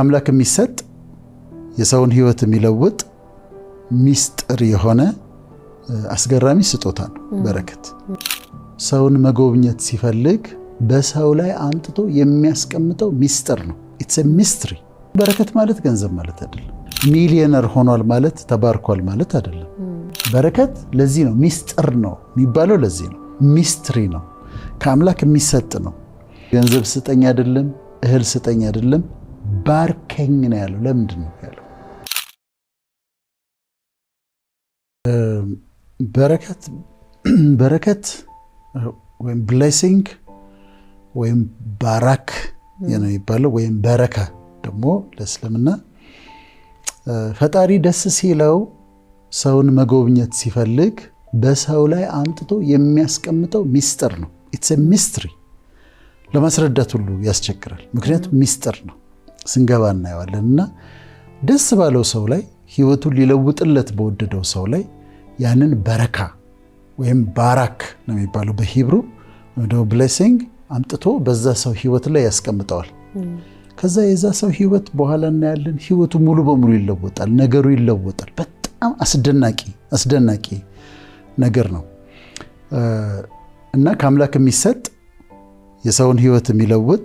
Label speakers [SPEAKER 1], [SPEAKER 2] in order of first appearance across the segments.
[SPEAKER 1] አምላክ የሚሰጥ የሰውን ህይወት የሚለውጥ ሚስጥር የሆነ አስገራሚ ስጦታ ነው በረከት። ሰውን መጎብኘት ሲፈልግ በሰው ላይ አንጥቶ የሚያስቀምጠው ሚስጥር ነው። ኢትስ ኤ ሚስትሪ። በረከት ማለት ገንዘብ ማለት አይደለም። ሚሊዮነር ሆኗል ማለት ተባርኳል ማለት አይደለም። በረከት ለዚህ ነው ሚስጥር ነው የሚባለው። ለዚህ ነው ሚስትሪ ነው። ከአምላክ የሚሰጥ ነው። ገንዘብ ስጠኝ አይደለም፣ እህል ስጠኝ አይደለም፣ ባርከኝ ነው ያለው። ለምንድን ነው ያለው? በረከት ወይም ብሌሲንግ ወይም ባራክ የሚባለው ወይም በረካ ደግሞ ለእስልምና ፈጣሪ ደስ ሲለው ሰውን መጎብኘት ሲፈልግ በሰው ላይ አንጥቶ የሚያስቀምጠው ሚስጥር ነው። ኢትስ ኤ ሚስትሪ። ለማስረዳት ሁሉ ያስቸግራል። ምክንያቱም ሚስጥር ነው። ስንገባ እናየዋለን እና ደስ ባለው ሰው ላይ ህይወቱን ሊለውጥለት በወደደው ሰው ላይ ያንን በረካ ወይም ባራክ ነው የሚባለው በሂብሩ ወይም ብሌሲንግ አምጥቶ በዛ ሰው ህይወት ላይ ያስቀምጠዋል። ከዛ የዛ ሰው ህይወት በኋላ እናያለን ህይወቱ ሙሉ በሙሉ ይለወጣል። ነገሩ ይለወጣል። በጣም አስደናቂ ነገር ነው እና ከአምላክ የሚሰጥ የሰውን ህይወት የሚለውጥ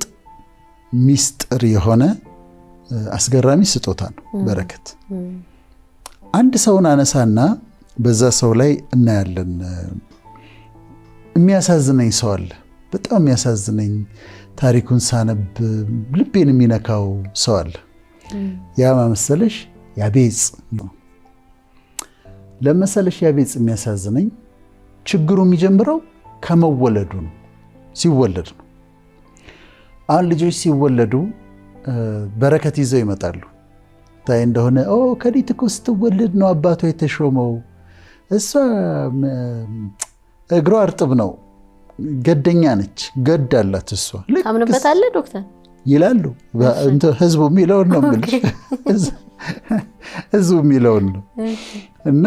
[SPEAKER 1] ሚስጥር የሆነ አስገራሚ ስጦታ ነው በረከት። አንድ ሰውን አነሳና በዛ ሰው ላይ እናያለን። የሚያሳዝነኝ ሰው አለ። በጣም የሚያሳዝነኝ ታሪኩን ሳነብ ልቤን የሚነካው ሰው አለ። ያ መሰለሽ ያቤጽ ነው። ለመሰለሽ ያቤጽ የሚያሳዝነኝ ችግሩ የሚጀምረው ከመወለዱ ነው። ሲወለድ ነው። አሁን ልጆች ሲወለዱ በረከት ይዘው ይመጣሉ። ታይ እንደሆነ ከዲት እኮ ስትወለድ ነው አባቷ የተሾመው፣ እሷ እግሯ እርጥብ ነው፣ ገደኛ ነች፣ ገድ አላት እሷ።
[SPEAKER 2] ታምንበታለህ ዶክተር
[SPEAKER 1] ይላሉ። ህዝቡ የሚለውን ነው የምልሽ፣ ህዝቡ የሚለውን ነው። እና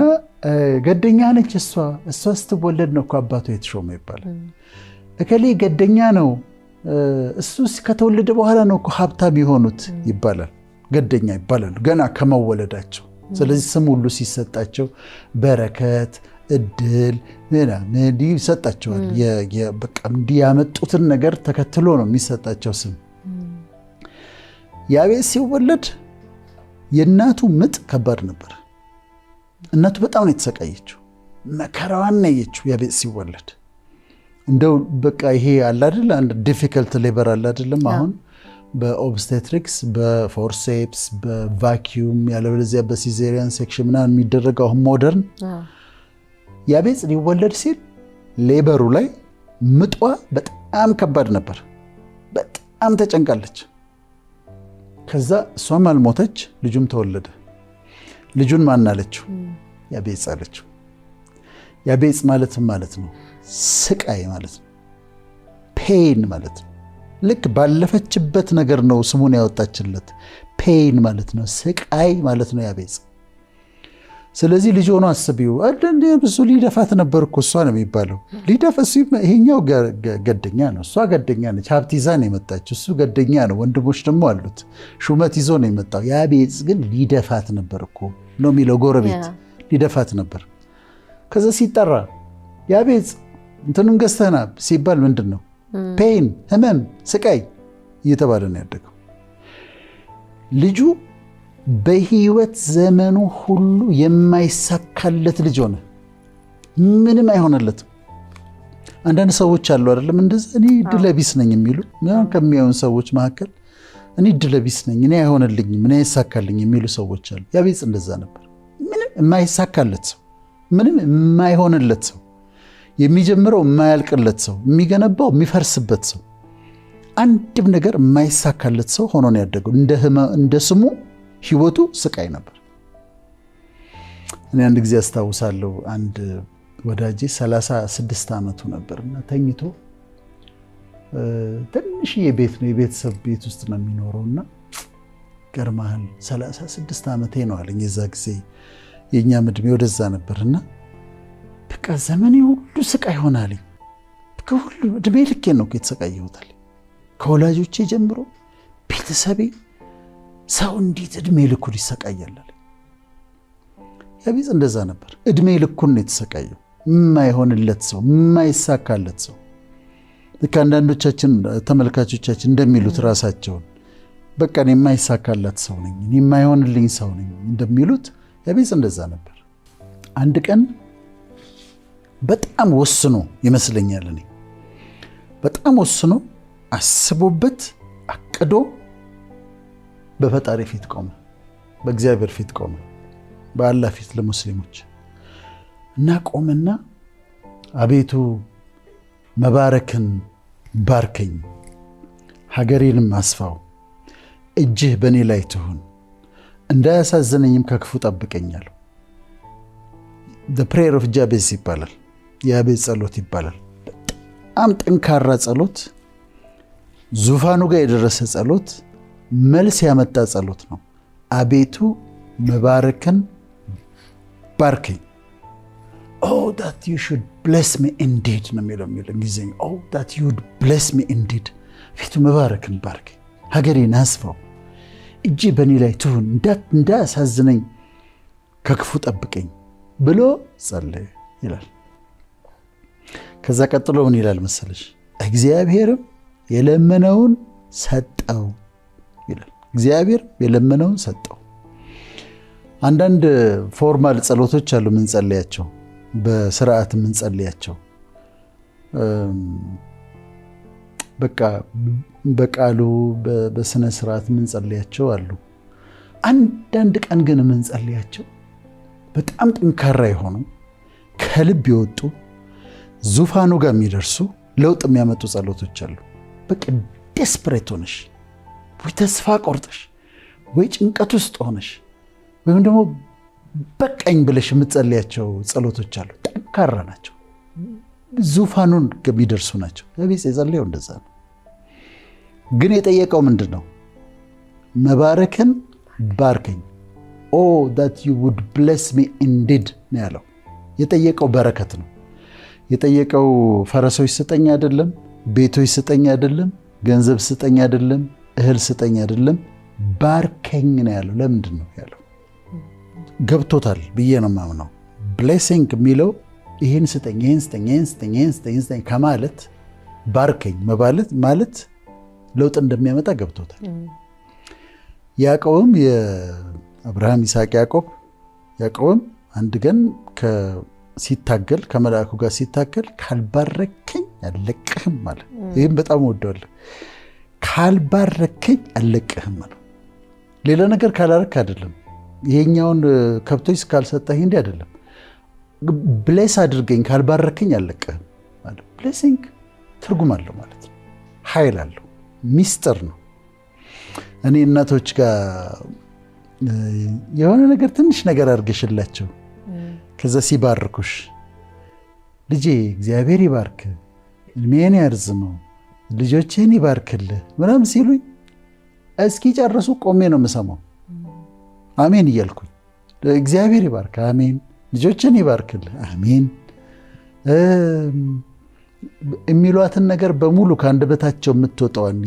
[SPEAKER 1] ገደኛ ነች እሷ ስትወለድ ነው እኮ አባቷ የተሾመው ይባላል። እከሌ ገደኛ ነው እሱ ከተወለደ በኋላ ነው እኮ ሀብታም የሆኑት ይባላል። ገደኛ ይባላሉ ገና ከመወለዳቸው። ስለዚህ ስም ሁሉ ሲሰጣቸው በረከት፣ እድል ምናምን ይሰጣቸዋል። በቃ እንዲህ ያመጡትን ነገር ተከትሎ ነው የሚሰጣቸው ስም። ያቤጽ ሲወለድ የእናቱ ምጥ ከባድ ነበር። እናቱ በጣም ነው የተሰቃየችው። መከራዋን ነው ያየችው ያቤጽ ሲወለድ። እንደው በቃ ይሄ አለ አይደል አንድ ዲፊከልት ሌበር አለ አይደለም አሁን በኦብስቴትሪክስ በፎርሴፕስ በቫኪዩም ያለበለዚያ በሲዜሪያን ሴክሽን ምናምን የሚደረገው አሁን ሞደርን። ያቤጽ ሊወለድ ሲል ሌበሩ ላይ ምጧ በጣም ከባድ ነበር። በጣም ተጨንቃለች። ከዛ እሷም አልሞተች፣ ልጁም ተወለደ። ልጁን ማን አለችው? ያቤጽ አለችው። ያቤጽ ማለት ነው ስቃይ ማለት ነው። ፔን ማለት ነው። ልክ ባለፈችበት ነገር ነው ስሙን ያወጣችለት። ፔን ማለት ነው፣ ስቃይ ማለት ነው ያቤጽ። ስለዚህ ልጅ ሆኖ አስቢው እንደ ብዙ ሊደፋት ነበር እኮ እሷ ነው የሚባለው። ሊደፋት ይሄኛው ገደኛ ነው፣ እሷ ገደኛ ነች። ሀብት ይዛ ነው የመጣችው፣ እሱ ገደኛ ነው። ወንድሞች ደግሞ አሉት፣ ሹመት ይዞ ነው የመጣው። ያቤጽ ግን ሊደፋት ነበር እኮ ነው የሚለው ጎረቤት፣ ሊደፋት ነበር። ከዛ ሲጠራ ያቤጽ እንትኑን ገዝተህና ሲባል ምንድን ነው ፔን፣ ህመም፣ ስቃይ እየተባለ ነው ያደገው። ልጁ በህይወት ዘመኑ ሁሉ የማይሳካለት ልጅ ሆነ። ምንም አይሆንለትም። አንዳንድ ሰዎች አሉ አይደለም እንደዚህ እኔ ድለቢስ ነኝ የሚሉ ከሚያዩን ሰዎች መካከል እኔ ድለቢስ ነኝ፣ እኔ አይሆንልኝም፣ እኔ አይሳካልኝ የሚሉ ሰዎች አሉ። ያቤጽ እንደዛ ነበር። ምንም የማይሳካለት ሰው፣ ምንም የማይሆንለት ሰው፣ የሚጀምረው የማያልቅለት ሰው፣ የሚገነባው የሚፈርስበት ሰው፣ አንድም ነገር የማይሳካለት ሰው ሆኖ ነው ያደገው። እንደ ስሙ ህይወቱ ስቃይ ነበር። እኔ አንድ ጊዜ አስታውሳለሁ አንድ ወዳጄ 36 ዓመቱ ነበርና ተኝቶ ትንሽዬ ቤት ነው የቤተሰብ ቤት ውስጥ ነው የሚኖረውና ገርማህል 36 ዓመቴ ነው አለኝ። የዛ ጊዜ የኛ እድሜ ወደዛ ነበርና በቃ ዘመኔ ሁሉ ስቃይ ሆናለኝ። ከሁሉ እድሜ ልኬ ነው የተሰቃየሁት። ከወላጆቼ ጀምሮ ቤተሰቤ ሰው እንዴት እድሜ ልኩን ይሰቃያል? ያቤጽ እንደዛ ነበር። እድሜ ልኩን ነው የተሰቃየው። የማይሆንለት ሰው፣ የማይሳካለት ሰው። ልክ አንዳንዶቻችን ተመልካቾቻችን እንደሚሉት ራሳቸውን በቃ እኔ የማይሳካላት ሰው ነኝ፣ እኔ የማይሆንልኝ ሰው ነኝ እንደሚሉት ያቤጽ እንደዛ ነበር። አንድ ቀን በጣም ወስኖ ይመስለኛል፣ እኔ በጣም ወስኖ አስቦበት አቅዶ በፈጣሪ ፊት ቆመ፣ በእግዚአብሔር ፊት ቆመ፣ በአላህ ፊት ለሙስሊሞች እና ቆመና አቤቱ መባረክን ባርከኝ፣ ሀገሬንም አስፋው፣ እጅህ በእኔ ላይ ትሁን፣ እንዳያሳዝነኝም ከክፉ ጠብቀኛል። the prayer of Jabez ይባላል፣ የያቤጽ ጸሎት ይባላል። በጣም ጠንካራ ጸሎት፣ ዙፋኑ ጋር የደረሰ ጸሎት፣ መልስ ያመጣ ጸሎት ነው። አቤቱ መባረክን ባርከኝ። oh that you should bless me indeed ነው የሚለው እንግሊዝኛ። oh that you would bless me indeed። አቤቱ መባረክን ባርከኝ፣ ሀገሬን አስፋው፣ እጅ በእኔ ላይ ትሁን፣ እንዳያሳዝነኝ ከክፉ ጠብቀኝ ብሎ ጸለየ ይላል። ከዛ ቀጥሎ ምን ይላል መሰለሽ? እግዚአብሔርም የለመነውን ሰጠው ይላል። እግዚአብሔር የለመነውን ሰጠው። አንዳንድ ፎርማል ጸሎቶች አሉ ምንጸልያቸው፣ በስርዓት ምንጸልያቸው፣ በቃ በቃሉ በስነ ስርዓት ምንጸልያቸው አሉ። አንዳንድ ቀን ግን ምንጸልያቸው በጣም ጠንካራ የሆኑ ከልብ የወጡ ዙፋኑ ጋር የሚደርሱ ለውጥ የሚያመጡ ጸሎቶች አሉ። በቃ ዴስፕሬት ሆነሽ ወይ ተስፋ ቆርጠሽ ወይ ጭንቀት ውስጥ ሆነሽ ወይም ደግሞ በቃኝ ብለሽ የምትጸልያቸው ጸሎቶች አሉ። ጠንካራ ናቸው፣ ዙፋኑን የሚደርሱ ናቸው። ያቤጽ የጸለየው እንደዛ ነው። ግን የጠየቀው ምንድን ነው? መባረክን ባርከኝ። oh that you would bless me indeed ነው ያለው። የጠየቀው በረከት ነው የጠየቀው። ፈረሶች ስጠኝ አይደለም፣ ቤቶች ስጠኝ አይደለም፣ ገንዘብ ስጠኝ አይደለም፣ እህል ስጠኝ አይደለም፣ ባርከኝ ነው ያለው። ለምንድን ነው ያለው? ገብቶታል ብዬ ነው የማምነው። ብሌሲንግ የሚለው ይህን ስጠኝ፣ ይህን ስጠኝ፣ ይህን ስጠኝ፣ ይህን ስጠኝ፣ ይህን ስጠኝ ከማለት ባርከኝ ማለት ለውጥ እንደሚያመጣ ገብቶታል። ያዕቆብም የአብርሃም ይስሐቅ ያዕቆብም አንድ ቀን ሲታገል ከመልአኩ ጋር ሲታገል ካልባረከኝ አልለቅህም አለ። ይህም በጣም ወደዋለሁ። ካልባረከኝ አልለቅህም አለ። ሌላ ነገር ካላረክ አይደለም፣ ይሄኛውን ከብቶች ካልሰጠህ እንዲህ አይደለም፣ ብሌስ አድርገኝ ካልባረከኝ አልለቅህም አለ። ብሌሲንግ ትርጉም አለው ማለት ነው፣ ኃይል አለው፣ ሚስጥር ነው። እኔ እናቶች ጋር የሆነ ነገር ትንሽ ነገር አድርገሽላቸው ከዛ ሲባርኩሽ ልጄ እግዚአብሔር ይባርክ፣ እድሜን ያርዝመው፣ ልጆቼን ይባርክልህ ምናምን ሲሉኝ እስኪ ጨርሱ ቆሜ ነው የምሰማው። አሜን እያልኩኝ እግዚአብሔር ይባርክ፣ አሜን፣ ልጆችን ይባርክልህ፣ አሜን የሚሏትን ነገር በሙሉ ከአንደበታቸው የምትወጣውን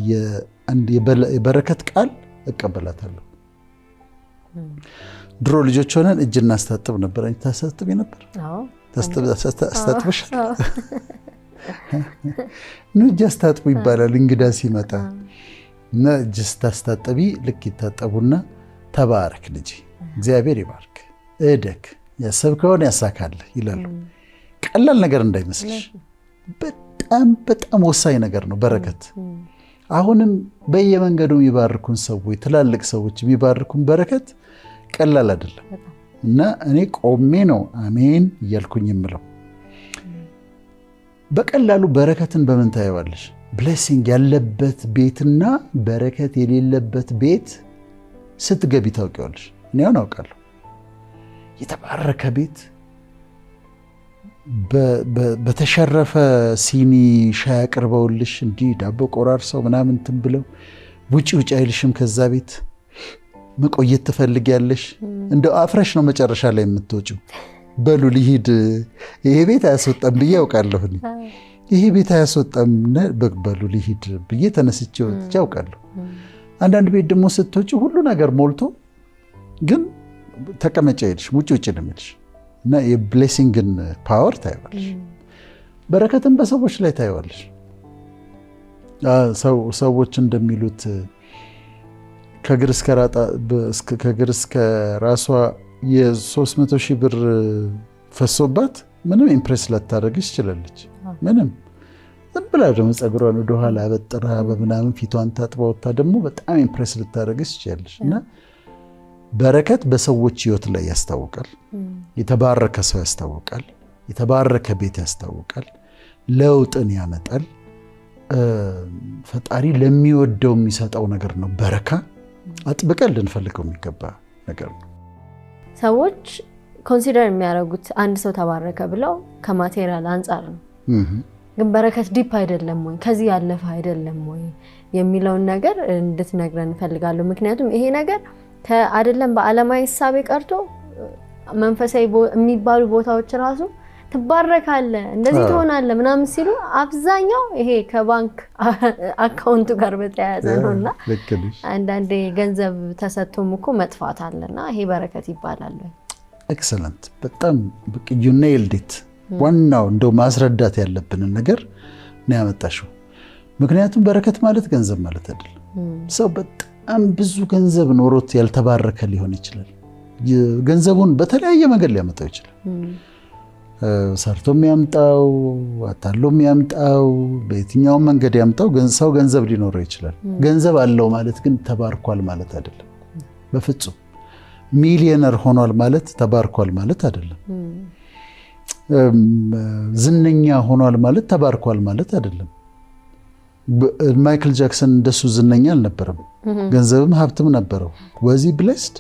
[SPEAKER 1] የበረከት ቃል እቀበላታለሁ። ድሮ ልጆች ሆነን እጅ እናስታጥብ ነበር። ታስታጥቢ ነበር? አስታጥበሻል? እጅ አስታጥቡ ይባላል እንግዳ ሲመጣ እና እጅ ስታስታጥቢ ልክ ይታጠቡና ተባረክ ልጅ፣ እግዚአብሔር ይባርክ፣ እደግ፣ ያሰብከውን ያሳካልህ ይላሉ። ቀላል ነገር እንዳይመስልሽ፣ በጣም በጣም ወሳኝ ነገር ነው በረከት። አሁንም በየመንገዱ የሚባርኩን ሰዎች፣ ትላልቅ ሰዎች የሚባርኩን በረከት ቀላል አይደለም እና እኔ ቆሜ ነው አሜን እያልኩኝ የምለው። በቀላሉ በረከትን በምን ታየዋለሽ? ብሌሲንግ ያለበት ቤትና በረከት የሌለበት ቤት ስትገቢ ታውቂዋለሽ። እኔ አሁን አውቃለሁ። የተባረከ ቤት በተሸረፈ ሲኒ ሻይ አቅርበውልሽ እንዲህ ዳቦ ቆራርሰው ምናምን እንትን ብለው ውጪ አይልሽም። ከዛ ቤት መቆየት ትፈልጊያለሽ። እንደው አፍረሽ ነው መጨረሻ ላይ የምትወጪው። በሉ ልሂድ፣ ይሄ ቤት አያስወጣም ብዬ አውቃለሁ። ይሄ ቤት አያስወጣም፣ በሉ ልሂድ ብዬ ተነስቼ ወጥቼ አውቃለሁ። አንዳንድ ቤት ደግሞ ስትወጪ ሁሉ ነገር ሞልቶ ግን ተቀመጫ ሄድሽ ውጭ ነው የሚልሽ እና የብሌሲንግን ፓወር ታይዋለሽ። በረከትን በሰዎች ላይ ታይዋለሽ። ሰዎች እንደሚሉት ከግር እስከ ራሷ የ300,000 ብር ፈሶባት ምንም ኢምፕሬስ ላታደርግሽ ትችላለች። ምንም ዝም ብላ ደግሞ ፀጉሯን ወደኋላ አበጥራ በምናምን ፊቷን ታጥባ ወጥታ ደግሞ በጣም ኢምፕሬስ ልታደርግሽ ትችላለች። እና በረከት በሰዎች ህይወት ላይ ያስታውቃል። የተባረከ ሰው ያስታውቃል። የተባረከ ቤት ያስታውቃል። ለውጥን ያመጣል። ፈጣሪ ለሚወደው የሚሰጠው ነገር ነው። በረካ አጥብቀን ልንፈልገው የሚገባ ነገር ነው።
[SPEAKER 2] ሰዎች ኮንሲደር የሚያደርጉት አንድ ሰው ተባረከ ብለው ከማቴሪያል አንፃር ነው። ግን በረከት ዲፕ አይደለም ወይ ከዚህ ያለፈ አይደለም ወይ የሚለውን ነገር እንድትነግረን እንፈልጋለሁ። ምክንያቱም ይሄ ነገር ከአይደለም በዓለማዊ ሐሳብ ቀርቶ መንፈሳዊ የሚባሉ ቦታዎች ራሱ ትባረካለ እንደዚህ ትሆናለ ምናምን ሲሉ አብዛኛው ይሄ ከባንክ አካውንቱ ጋር በተያያዘ ነውና አንዳንዴ ገንዘብ ተሰጥቶም እኮ መጥፋት አለና ይሄ በረከት ይባላል።
[SPEAKER 1] ኤክሰለንት በጣም you nailed it። ዋናው እንደው ማስረዳት ያለብን ነገር ነው ያመጣሽው። ምክንያቱም በረከት ማለት ገንዘብ ማለት አይደለም። ሰው በጣም ብዙ ገንዘብ ኖሮት ያልተባረከ ሊሆን ይችላል። ገንዘቡን በተለያየ መንገድ ሊያመጣው ይችላል። ሰርቶ የሚያምጣው አታሎ የሚያምጣው በየትኛው መንገድ ያምጣው ሰው ገንዘብ ሊኖረው ይችላል። ገንዘብ አለው ማለት ግን ተባርኳል ማለት አይደለም። በፍጹም ሚሊዮነር ሆኗል ማለት ተባርኳል ማለት አይደለም። ዝነኛ ሆኗል ማለት ተባርኳል ማለት አይደለም። ማይክል ጃክሰን እንደሱ ዝነኛ አልነበረም። ገንዘብም ሀብትም ነበረው። ወዚ ብሌስድ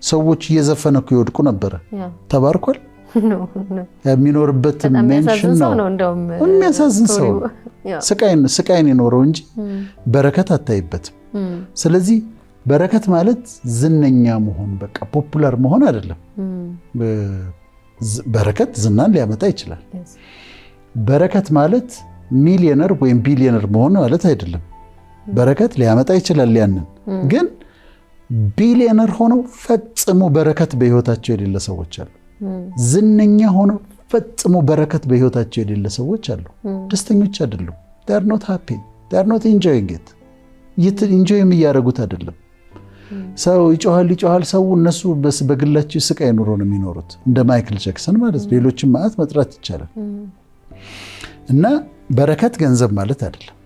[SPEAKER 1] ሰዎች እየዘፈነኩ ይወድቁ ነበር። ተባርኳል? የሚኖርበት ሜንሽን ነው። የሚያሳዝን ሰው ስቃይን የኖረው እንጂ በረከት አታይበትም። ስለዚህ በረከት ማለት ዝነኛ መሆን በቃ ፖፑላር መሆን አይደለም። በረከት ዝናን ሊያመጣ ይችላል። በረከት ማለት ሚሊዮነር ወይም ቢሊዮነር መሆን ማለት አይደለም። በረከት ሊያመጣ ይችላል። ያንን ግን ቢሊዮነር ሆነው ፈጽሞ በረከት በህይወታቸው የሌለ ሰዎች አሉ። ዝነኛ ሆነው ፈጽሞ በረከት በህይወታቸው የሌለ ሰዎች አሉ። ደስተኞች አይደሉም። they are not happy, they are not enjoying it። ኢንጆይ የሚያደርጉት አይደለም። ሰው ይጮሃል ሰው እነሱ በግላቸው ስቃይ ኑሮ ነው የሚኖሩት። እንደ ማይክል ጃክሰን ማለት ሌሎችም ማአት መጥራት ይቻላል። እና በረከት ገንዘብ ማለት አይደለም።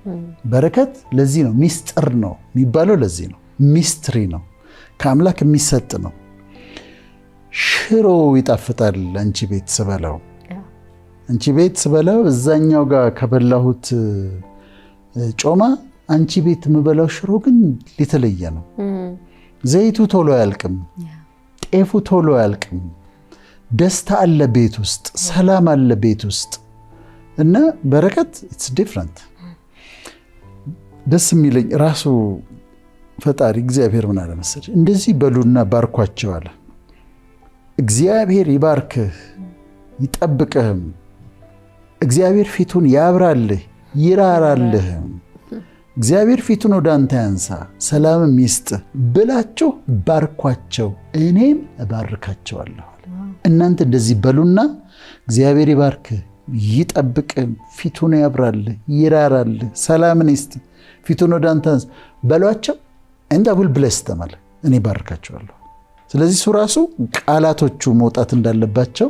[SPEAKER 1] በረከት ለዚህ ነው ሚስጥር ነው የሚባለው። ለዚህ ነው ሚስትሪ ነው፣ ከአምላክ የሚሰጥ ነው። ሽሮ ይጣፍጣል አንቺ ቤት ስበላው፣ አንቺ ቤት ስበላው እዛኛው ጋር ከበላሁት ጮማ አንቺ ቤት የምበላው ሽሮ ግን ሊተለየ ነው። ዘይቱ ቶሎ አያልቅም፣ ጤፉ ቶሎ አያልቅም። ደስታ አለ ቤት ውስጥ፣ ሰላም አለ ቤት ውስጥ። እና በረከት it's different። ደስ የሚለኝ ራሱ ፈጣሪ እግዚአብሔር ምን አለ መሰለሽ፣ እንደዚህ በሉና ባርኳቸው አለ። እግዚአብሔር ይባርክህ ይጠብቅህም፣ እግዚአብሔር ፊቱን ያብራልህ ይራራልህም፣ እግዚአብሔር ፊቱን ወደ አንተ ያንሳ ሰላምም ይስጥህ ብላችሁ ባርኳቸው እኔም እባርካቸዋለሁ። እናንተ እንደዚህ በሉና እግዚአብሔር ይባርክህ ይጠብቅህ ፊቱን ያብራልህ ይራራልህ ሰላምን ይስጥህ ፊቱን ወደ አንተ ያንሳ በሏቸው and I will bless them አለ። እኔ ባርካቸዋለሁ። ስለዚህ እሱ ራሱ ቃላቶቹ መውጣት እንዳለባቸው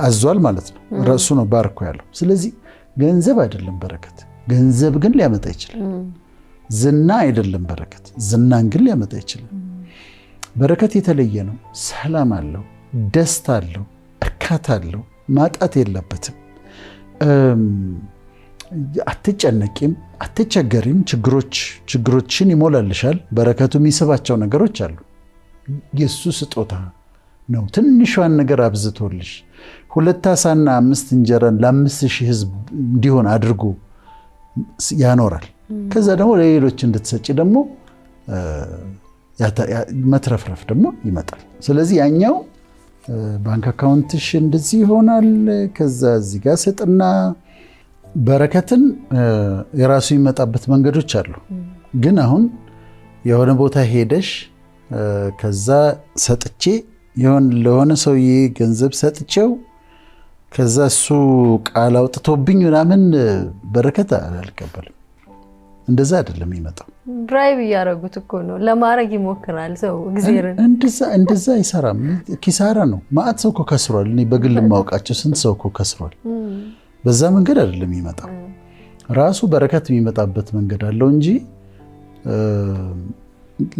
[SPEAKER 1] አዟል ማለት ነው። ራሱ ነው ባርኮ ያለው። ስለዚህ ገንዘብ አይደለም በረከት፣ ገንዘብ ግን ሊያመጣ ይችላል። ዝና አይደለም በረከት፣ ዝናን ግን ሊያመጣ ይችላል። በረከት የተለየ ነው። ሰላም አለው፣ ደስታ አለው፣ እርካታ አለው። ማጣት የለበትም። አትጨነቂም፣ አትቸገሪም። ችግሮችን ይሞላልሻል። በረከቱ የሚስባቸው ነገሮች አሉ። የሱ ስጦታ ነው። ትንሿን ነገር አብዝቶልሽ 2 ዓሳና 5 እንጀራን ለ5,000 ሕዝብ እንዲሆን አድርጎ ያኖራል። ከዛ ደግሞ ለሌሎች እንድትሰጪ ደግሞ መትረፍረፍ ደግሞ ይመጣል። ስለዚህ ያኛው ባንክ አካውንትሽ እንደዚህ ይሆናል። ከዛ እዚህ ጋር ስጥና በረከትን የራሱ ይመጣበት መንገዶች አሉ። ግን አሁን የሆነ ቦታ ሄደሽ ከዛ ሰጥቼ ለሆነ ሰውዬ ገንዘብ ሰጥቼው ከዛ እሱ ቃል አውጥቶብኝ ምናምን በረከት አልቀበልም። እንደዛ አይደለም የሚመጣው።
[SPEAKER 2] ድራይቭ እያደረጉት እኮ ነው፣ ለማድረግ ይሞክራል ሰው እግዚአብሔርን።
[SPEAKER 1] እንደዛ አይሰራም፣ ኪሳራ ነው። ማዕት ሰው እኮ ከስሯል። እኔ በግል ማውቃቸው ስንት ሰው እኮ ከስሯል። በዛ መንገድ አይደለም የሚመጣው። ራሱ በረከት የሚመጣበት መንገድ አለው እንጂ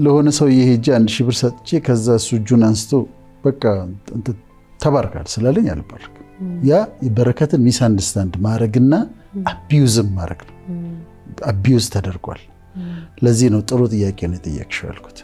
[SPEAKER 1] ለሆነ ሰው ሄጄ 1000 ብር ሰጥቼ ከዛ እሱ እጁን አንስቶ በቃ ተባርካል ስላለኝ አልባርክም። ያ በረከትን ሚስ አንደርስታንድ ማድረግና አቢዩዝም ማድረግ ነው። አቢዩዝ ተደርጓል። ለዚህ ነው ጥሩ ጥያቄ ነው የጠየቅሽው ያልኩት።